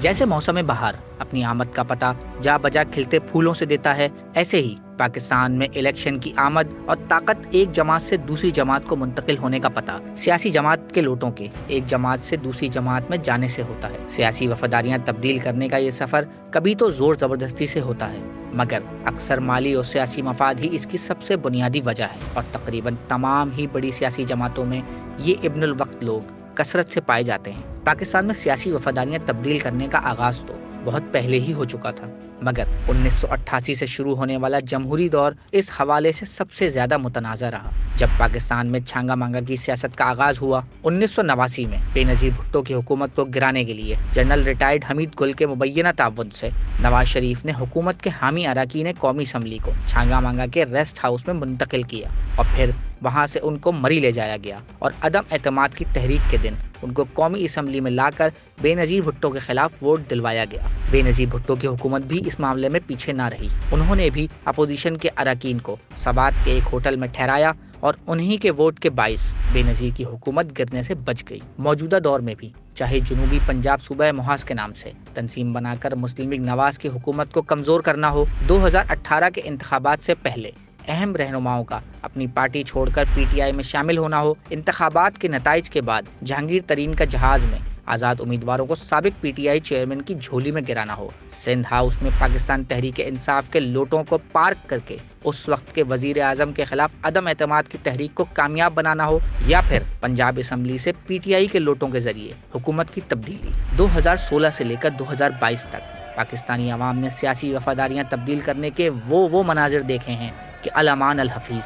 जैसे मौसम बहार अपनी आमद का पता जा बजा खिलते फूलों से देता है, ऐसे ही पाकिस्तान में इलेक्शन की आमद और ताकत एक जमात से दूसरी जमात को मुंतकिल होने का पता सियासी जमात के लोटों के एक जमात से दूसरी जमात में जाने से होता है। सियासी वफादारियां तब्दील करने का ये सफर कभी तो जोर जबरदस्ती से होता है, मगर अक्सर माली और सियासी मफाद ही इसकी सबसे बुनियादी वजह है। और तकरीबन तमाम ही बड़ी सियासी जमातों में ये इब्नुल वक्त लोग कसरत से पाए जाते हैं। पाकिस्तान में सियासी वफादारियां तब्दील करने का आगाज तो बहुत पहले ही हो चुका था, मगर 1988 से शुरू होने वाला जमहूरी दौर इस हवाले से सबसे ज्यादा मुतनाज़ा रहा। जब पाकिस्तान में छांगा मांगा की सियासत का आगाज हुआ 1989 में बेनजीर भुट्टो की हुकूमत को गिराने के लिए जनरल रिटायर्ड हमीद गुल के मुबैना ताउन से नवाज शरीफ ने हुकूमत के हामी अरकान कौमी असम्बली को छांगा मांगा के रेस्ट हाउस में मुंतकिल किया और फिर वहां से उनको मरी ले जाया गया और अदम एतमाद की तहरीक के दिन उनको कौमी असम्बली में लाकर बेनजीर भुट्टो के खिलाफ वोट दिलवाया गया। बेनजीर भुट्टो की हुकूमत भी इस मामले में पीछे ना रही। उन्होंने भी अपोजिशन के अरकान को सबात के एक होटल में ठहराया और उन्हीं के वोट के बाइस बेनजीर की हुकूमत गिरने से बच गई। मौजूदा दौर में भी चाहे जनूबी पंजाब सूबा मुहाज के नाम से तंजीम बनाकर मुस्लिम लीग नवाज की हुकूमत को कमजोर करना हो, 2018 के इंतखाबात से पहले अहम रहनुमाओं का अपनी पार्टी छोड़कर पीटीआई में शामिल होना हो, इंतखाबात के नताइज के बाद जहांगीर तरीन का जहाज में आज़ाद उम्मीदवारों को साबिक पीटीआई चेयरमैन की झोली में गिराना हो, सिंध हाउस में पाकिस्तान तहरीक इंसाफ के लोटों को पार्क करके उस वक्त के वजीर आजम के खिलाफ अदम एतमाद की तहरीक को कामयाब बनाना हो, या फिर पंजाब असम्बली से पीटीआई के लोटों के जरिए हुकूमत की तब्दीली। 2016 से लेकर 2022 तक पाकिस्तानी अवाम ने सियासी वफादारियां तब्दील करने के वो मनाजिर देखे हैं कि अल-अमान अल-हफीज।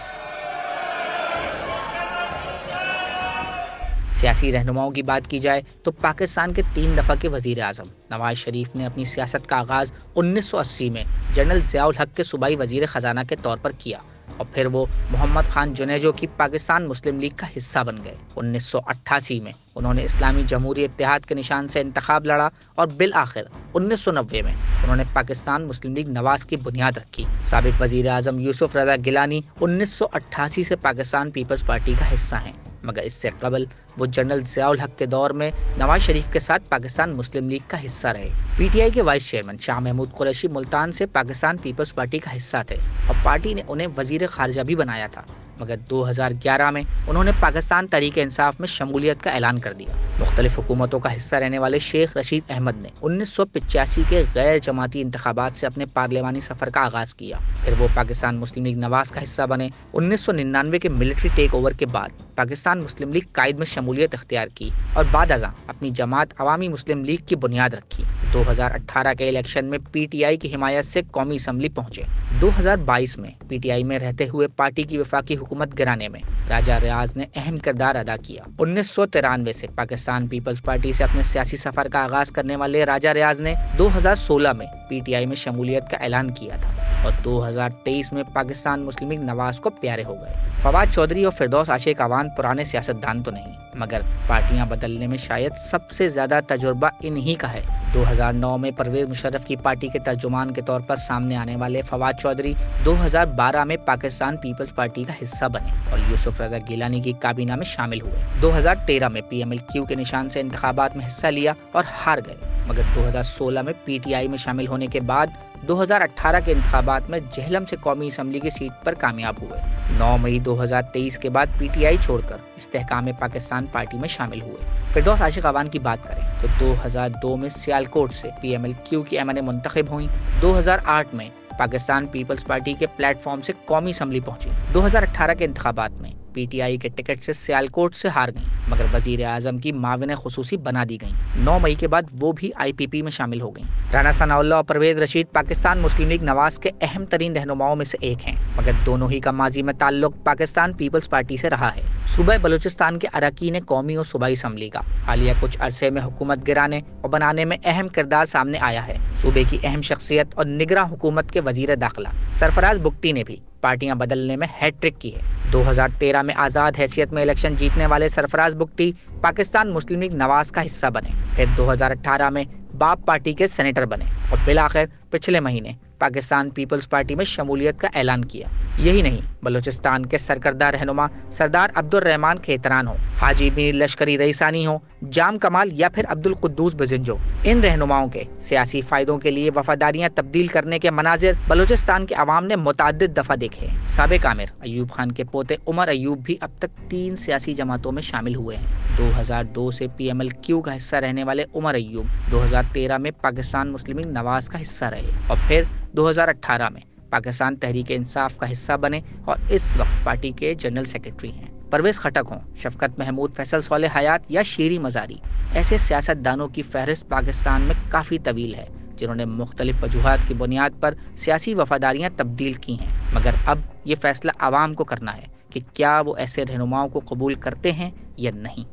सियासी रहनुमाओं की बात की जाए तो पाकिस्तान के 3 दफा के वजीर आजम नवाज शरीफ ने अपनी सियासत का आगाज 1980 में जनरल ज़ियाउल हक के सूबाई वजीर खजाना के तौर पर किया और फिर वो मोहम्मद खान जुनेजो की पाकिस्तान मुस्लिम लीग का हिस्सा बन गए। 1988 में उन्होंने इस्लामी जमहूरी इत्तेहाद के निशान से इंतखाब लड़ा और बिल आखिर 1990 में उन्होंने पाकिस्तान मुस्लिम लीग नवाज की बुनियाद रखी। साबिक वजीर आजम यूसुफ रजा गिलानी 1988 से पाकिस्तान पीपल्स पार्टी का हिस्सा हैं, मगर इससे कबल वो जनरल ज़ियाउल हक के दौर में नवाज शरीफ के साथ पाकिस्तान मुस्लिम लीग का हिस्सा रहे। पीटीआई के वाइस चेयरमैन शाह महमूद कुरैशी मुल्तान से पाकिस्तान पीपल्स पार्टी का हिस्सा थे और पार्टी ने उन्हें वजीर खारजा भी बनाया था, मगर 2011 में उन्होंने पाकिस्तान तहरीक इंसाफ में शमूलियत का ऐलान कर दिया। मुख्तलिफ हुकूमतों का हिस्सा रहने वाले शेख रशीद अहमद ने 1985 के गैर जमाती इंतखाबात से अपने पार्लियामानी सफर का आगाज किया। फिर वो पाकिस्तान मुस्लिम लीग नवाज का हिस्सा बने। 1999 के मिलिट्री टेक ओवर के बाद पाकिस्तान मुस्लिम लीग कायद में शमूलियत अख्तियार की और बाद अज़ां अपनी जमात अवामी मुस्लिम लीग की बुनियाद रखी। 2018 के इलेक्शन में पीटीआई की हिमायत से कौमी असम्बली पहुंचे। 2022 में पीटीआई में रहते हुए पार्टी की वफाकी हुकूमत गिराने में राजा रियाज ने अहम किरदार अदा किया। 1993 से पाकिस्तान पीपल्स पार्टी से अपने सियासी सफर का आगाज करने वाले राजा रियाज ने 2016 में पीटीआई में शमूलियत का ऐलान किया था और 2023 में पाकिस्तान मुस्लिम लीग नवाज को प्यारे हो गए। फवाद चौधरी और फिरदौस आशिक अवान पुराने सियासतदान तो नहीं, मगर पार्टियां बदलने में शायद सबसे ज्यादा तजुर्बा इन्हीं का है। 2009 में परवेज मुशर्रफ की पार्टी के तर्जुमान के तौर पर सामने आने वाले फवाद चौधरी 2012 में पाकिस्तान पीपल्स पार्टी का हिस्सा बने और यूसुफ रजा गिलानी की काबीना में शामिल हुए। 2013 में पीएमएल-क्यू के निशान से इंतखाबात में हिस्सा लिया और हार गए, मगर 2016 में पीटीआई में शामिल होने के बाद 2018 के इंतखाबात में जहलम से कौमी असम्बली की सीट पर कामयाब हुए। 9 मई 2023 के बाद पीटीआई छोड़कर इस्तेहकाम पाकिस्तान पार्टी में शामिल हुए। फिरदौस आशिक अवान की बात करें तो 2002 में सियालकोट से पीएमएल-क्यू की एमएनए मुंतखब हुई। 2008 में पाकिस्तान पीपल्स पार्टी के प्लेटफॉर्म से कौमी असम्बली पहुंची। 2018 के इंतखाबात में पीटीआई के टिकट से सियालकोट से हार गईं, मगर वजीर आजम की माविन खुसूसी बना दी गईं। 9 मई के बाद वो भी आईपीपी में शामिल हो गईं। राना सनाउल्लाह और परवेज रशीद पाकिस्तान मुस्लिम लीग नवाज के अहम तरीन रहनुमाओं में से एक हैं, मगर दोनों ही का माजी में ताल्लुक पाकिस्तान पीपल्स पार्टी से रहा है। सूबा बलूचिस्तान के अरकान कौमी और सूबाई असम्बली का हालिया कुछ अरसे में हुकूमत गिराने और बनाने में अहम किरदार सामने आया है। सूबे की अहम शख्सियत और निगरां हुकूमत के वजीर दाखिला सरफराज बुगटी ने भी पार्टियां बदलने में हैट्रिक की है। 2013 में आज़ाद हैसियत में इलेक्शन जीतने वाले सरफराज बुगटी पाकिस्तान मुस्लिम लीग नवाज का हिस्सा बने। फिर 2018 में बाप पार्टी के सेनेटर बने और बिलाखिर पिछले महीने पाकिस्तान पीपल्स पार्टी में शमूलियत का ऐलान किया। यही नहीं, बलूचिस्तान के सरकर्दा रहनुमा सरदार अब्दुल रहमान खेतरान हो, हाजी मीर लश्करी रईसानी हो, जाम कमाल या फिर अब्दुल कुद्दूस बजिंजो, इन रहनुमाओं के सियासी फायदों के लिए वफादारियां तब्दील करने के मनाजिर बलूचिस्तान के अवाम ने मुतअद्दिद दफा देखे हैं। साबिक आमिर अयूब खान के पोते उमर अयूब भी अब तक 3 सियासी जमातों में शामिल हुए हैं। 2002 से PMLQ का हिस्सा रहने वाले उमर अयूब 2013 में पाकिस्तान मुस्लिम लीग नवाज का हिस्सा रहे और फिर 2018 में पाकिस्तान तहरीक इंसाफ का हिस्सा बने और इस वक्त पार्टी के जनरल सेक्रेटरी हैं। परवेज खटक हों, शफकत महमूद, फैसल सोले हयात या शेरी मजारी, ऐसे सियासतदानों की फहरिस्त पाकिस्तान में काफ़ी तवील है जिन्होंने मुख्तलिफ वजूहात की बुनियाद पर सियासी वफादारियां तब्दील की हैं। मगर अब ये फैसला आवाम को करना है कि क्या वो ऐसे रहनुमाओं को कबूल करते हैं या नहीं।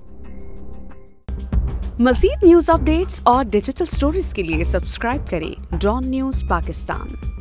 मज़ीद न्यूज़ अपडेट्स और डिजिटल स्टोरीज के लिए सब्सक्राइब करें डॉन न्यूज़ पाकिस्तान।